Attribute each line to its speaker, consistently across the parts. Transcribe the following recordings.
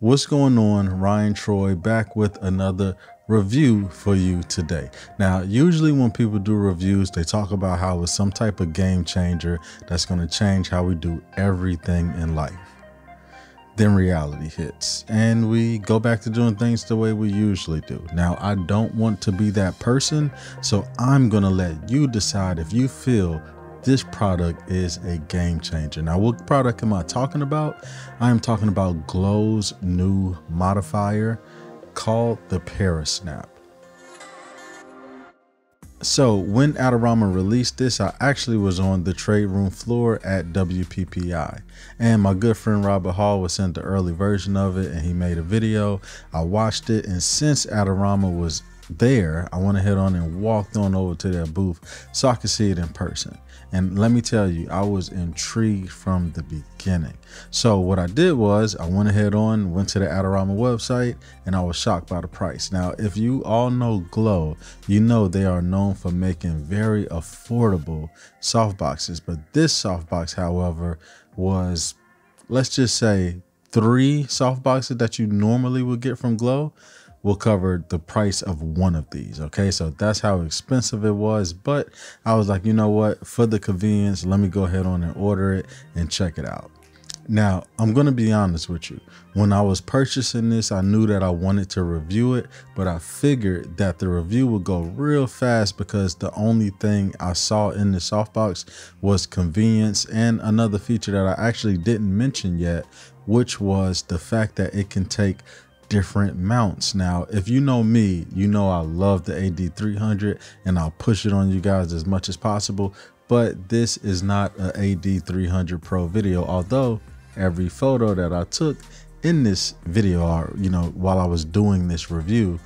Speaker 1: What's going on? Ryan Troy back with another review for you today. Now, usually when people do reviews, they talk about how it's some type of game changer that's going to change how we do everything in life. Then reality hits and we go back to doing things the way we usually do. Now, I don't want to be that person, so I'm going to let you decide if you feel this product is a game changer. Now, what product am I talking about? I am talking about Glow's new modifier called the Parasnap. So when Adorama released this, I actually was on the trade room floor at WPPI, and my good friend Robert Hall was sent the early version of it and he made a video. I watched it, and since Adorama was there, I went ahead on and walked on over to their booth so I could see it in person. And let me tell you, I was intrigued from the beginning. So what I did was I went ahead on, went to the Adorama website, and I was shocked by the price. Now, if you all know Glow, you know they are known for making very affordable softboxes. But this softbox, however, was, let's just say, 3 softboxes that you normally would get from Glow will cover the price of one of these. Okay, so that's how expensive it was. But I was like, you know what, for the convenience, let me go ahead on and order it and check it out. Now, I'm going to be honest with you. When I was purchasing this, I knew that I wanted to review it, but I figured that the review would go real fast because the only thing I saw in the softbox was convenience and another feature that I actually didn't mention yet, which was the fact that it can take different mounts. Now, if you know me, you know I love the AD300 and I'll push it on you guys as much as possible, but this is not an AD300 Pro video, although every photo that I took in this video, or while I was doing this review,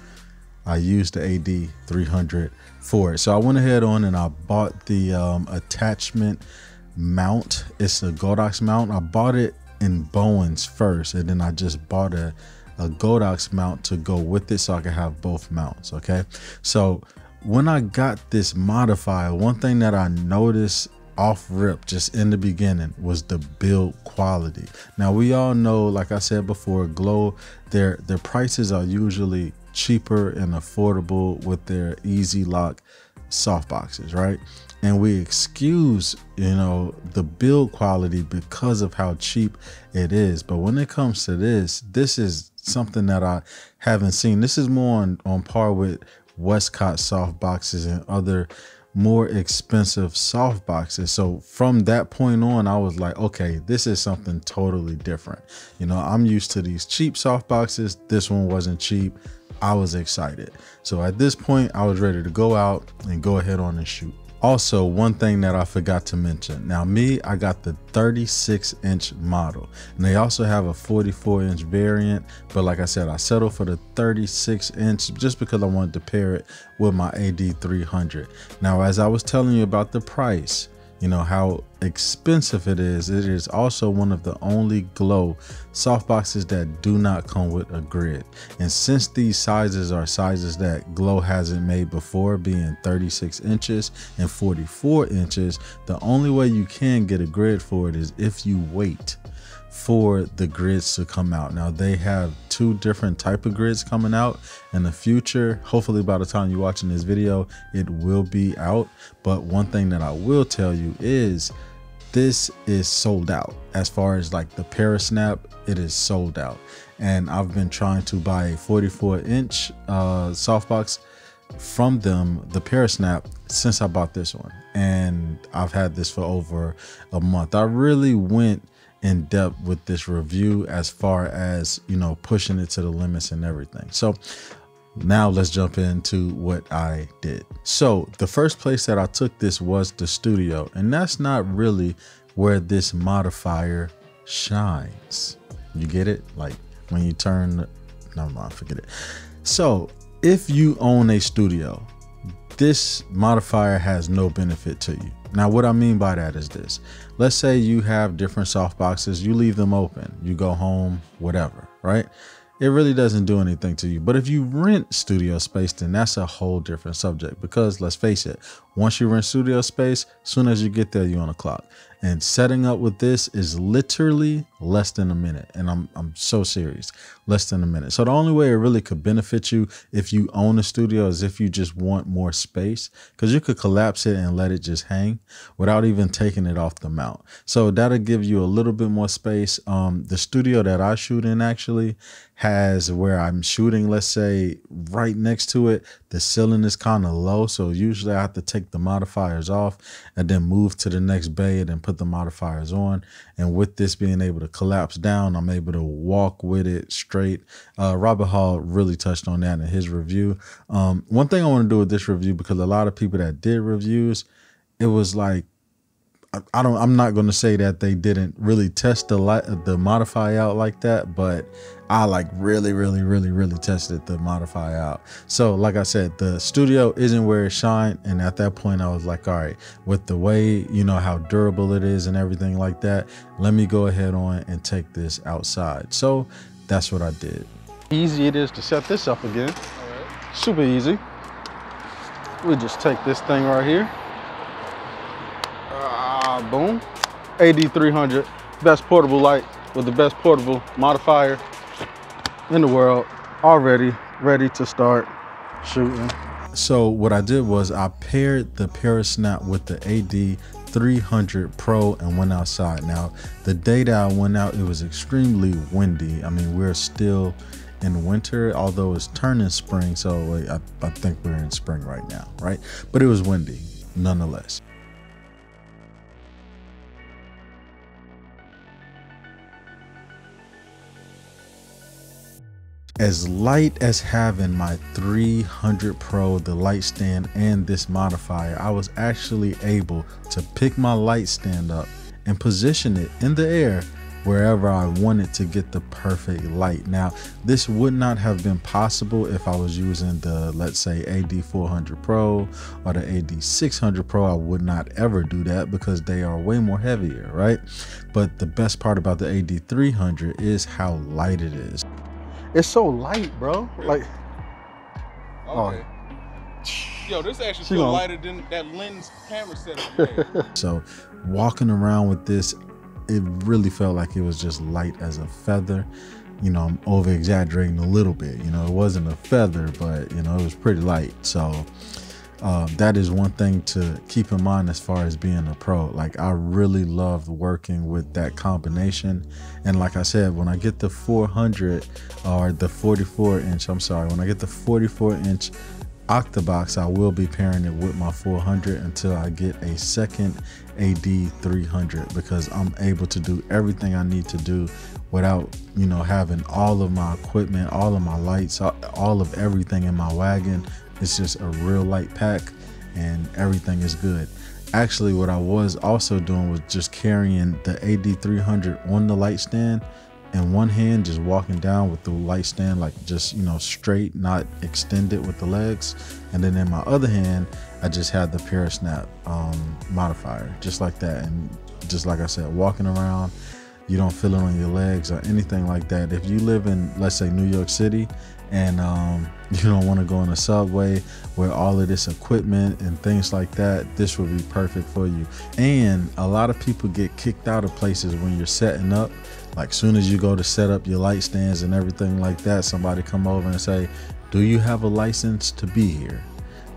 Speaker 1: I used the AD300 for it. So I went ahead on and I bought the attachment mount. It's a Godox mount. I bought it in Bowens first, and then I just bought a Godox mount to go with it so I can have both mounts. Okay, so when I got this modifier, one thing that I noticed off rip just in the beginning was the build quality. Now, we all know, like I said before, Glow, their prices are usually cheaper and affordable with their easy lock softboxes, right? And we excuse the build quality because of how cheap it is. But when it comes to this is something that I haven't seen. This is more on par with Westcott softboxes and other more expensive softboxes. So from that point on, I was like, okay, this is something totally different. I'm used to these cheap softboxes. This one wasn't cheap. I was excited. So at this point, I was ready to go out and go ahead on and shoot. Also, one thing that I forgot to mention. Now, I got the 36-inch model, and they also have a 44-inch variant. But like I said, I settled for the 36-inch just because I wanted to pair it with my AD300. Now, as I was telling you about the price, how expensive it is also one of the only Glow softboxes that do not come with a grid. And since these sizes are sizes that Glow hasn't made before, being 36 inches and 44 inches, the only way you can get a grid for it is if you wait for the grids to come out. Now, they have 2 different type of grids coming out in the future. Hopefully by the time you're watching this video, it will be out. But one thing that I will tell you is this is sold out. As far as like the Parasnap, it is sold out. And I've been trying to buy a 44-inch softbox from them, the Parasnap, since I bought this one. And I've had this for over a month. I really went in depth with this review as far as pushing it to the limits and everything. So now let's jump into what I did. So the first place that I took this was the studio, and that's not really where this modifier shines. You get it? Like when you turn, never mind, forget it. So if you own a studio, this modifier has no benefit to you. Now, what I mean by that is this. Let's say you have different softboxes, you leave them open, you go home, whatever, right? It really doesn't do anything to you. But if you rent studio space, then that's a whole different subject, because let's face it, once you rent studio space, as soon as you get there, you're on the clock. And setting up with this is literally less than a minute. And I'm so serious, less than a minute. So the only way it really could benefit you if you own a studio is if you just want more space, because you could collapse it and let it just hang without even taking it off the mount. So that'll give you a little bit more space. The studio that I shoot in actually has where I'm shooting, let's say right next to it, the ceiling is kind of low. So usually I have to take the modifiers off and then move to the next bay and then put the modifiers on. And with this being able to collapse down, I'm able to walk with it straight. Robert Hall really touched on that in his review. One thing I want to do with this review, because a lot of people that did reviews, it was like, I'm not going to say that they didn't really test the modify out like that, but I like really tested the modify out. So like I said, the studio isn't where it shined. And at that point I was like, all right, with the way, you know, how durable it is and everything like that, let me go ahead on and take this outside. So that's what I did. Easy it is to set this up again. All right. Super easy. We just take this thing right here. Boom. AD300, best portable light with the best portable modifier in the world, already ready to start shooting. So what I did was I paired the Parasnap with the AD300 Pro and went outside. Now, the day that I went out, it was extremely windy. I mean, we're still in winter, although it's turning spring. So I think we're in spring right now, right? But it was windy nonetheless. As light as having my 300 Pro, the light stand, and this modifier, I was actually able to pick my light stand up and position it in the air wherever I wanted to get the perfect light. Now, this would not have been possible if I was using the, let's say, AD400 Pro or the AD600 Pro. I would not ever do that because they are way more heavier, right? But the best part about the AD300 is how light it is. It's so light, bro. Really? Like,
Speaker 2: okay. Yo, this actually feels lighter than that lens camera setup.
Speaker 1: So walking around with this, it really felt like it was just light as a feather. You know, I'm over exaggerating a little bit. You know, it wasn't a feather, but you know, it was pretty light. So that is one thing to keep in mind as far as being a pro. Like, I really loved working with that combination. And like I said, when I get the 400 or the 44 inch, I'm sorry, when I get the 44 inch Octabox, I will be pairing it with my 400 until I get a second AD300, because I'm able to do everything I need to do without, you know, having all of my equipment, all of my lights, all of everything in my wagon. It's just a real light pack and everything is good. Actually, what I was also doing was just carrying the AD300 on the light stand in one hand, just walking down with the light stand, like just, you know, straight, not extended with the legs. And then in my other hand, I just had the Parasnap modifier, just like that. And just like I said, walking around, you don't feel it on your legs or anything like that. If you live in, let's say, New York City, and you don't want to go in a subway where all of this equipment and things like that, this would be perfect for you. And a lot of people get kicked out of places when you're setting up. Like, soon as you go to set up your light stands and everything like that, somebody come over and say, do you have a license to be here?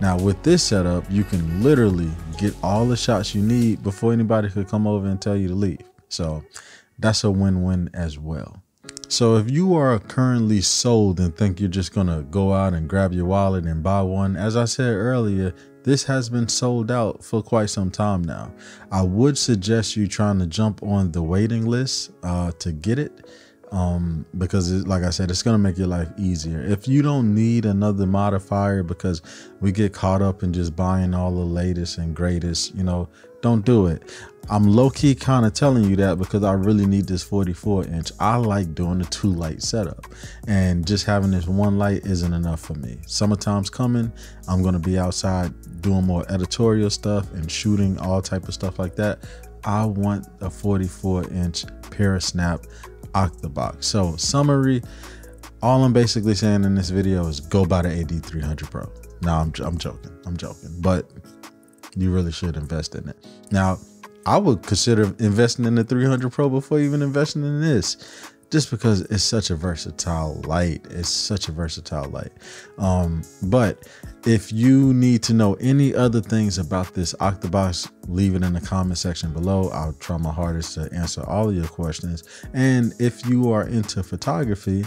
Speaker 1: Now with this setup, you can literally get all the shots you need before anybody could come over and tell you to leave. So that's a win-win as well. So if you are currently sold and think you're just gonna go out and grab your wallet and buy one, as I said earlier, this has been sold out for quite some time now. I would suggest you trying to jump on the waiting list to get it, because like I said, it's gonna make your life easier. If you don't need another modifier, because we get caught up in just buying all the latest and greatest, you know, don't do it. I'm low-key kind of telling you that because I really need this 44 inch. I like doing a 2-light setup, and just having this one light isn't enough for me. Summertime's coming. I'm going to be outside doing more editorial stuff and shooting all type of stuff like that. I want a 44 inch Parasnap Octabox. So summary, all I'm basically saying in this video is go buy the AD300 Pro. Now I'm joking, but you really should invest in it. Now, I would consider investing in the 300 Pro before even investing in this, just because it's such a versatile light. It's such a versatile light. But if you need to know any other things about this Octabox, leave it in the comment section below. I'll try my hardest to answer all of your questions. And if you are into photography,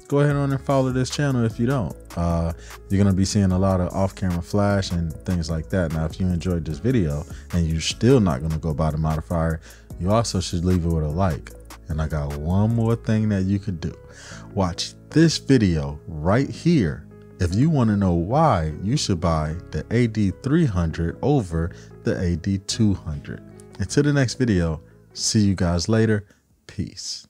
Speaker 1: go ahead on and follow this channel if you don't. You're gonna be seeing a lot of off-camera flash and things like that. Now, if you enjoyed this video and you're still not gonna go buy the modifier, you also should leave it with a like. And I got one more thing that you could do. Watch this video right here if you want to know why you should buy the AD300 over the AD200. Until the next video, see you guys later. Peace.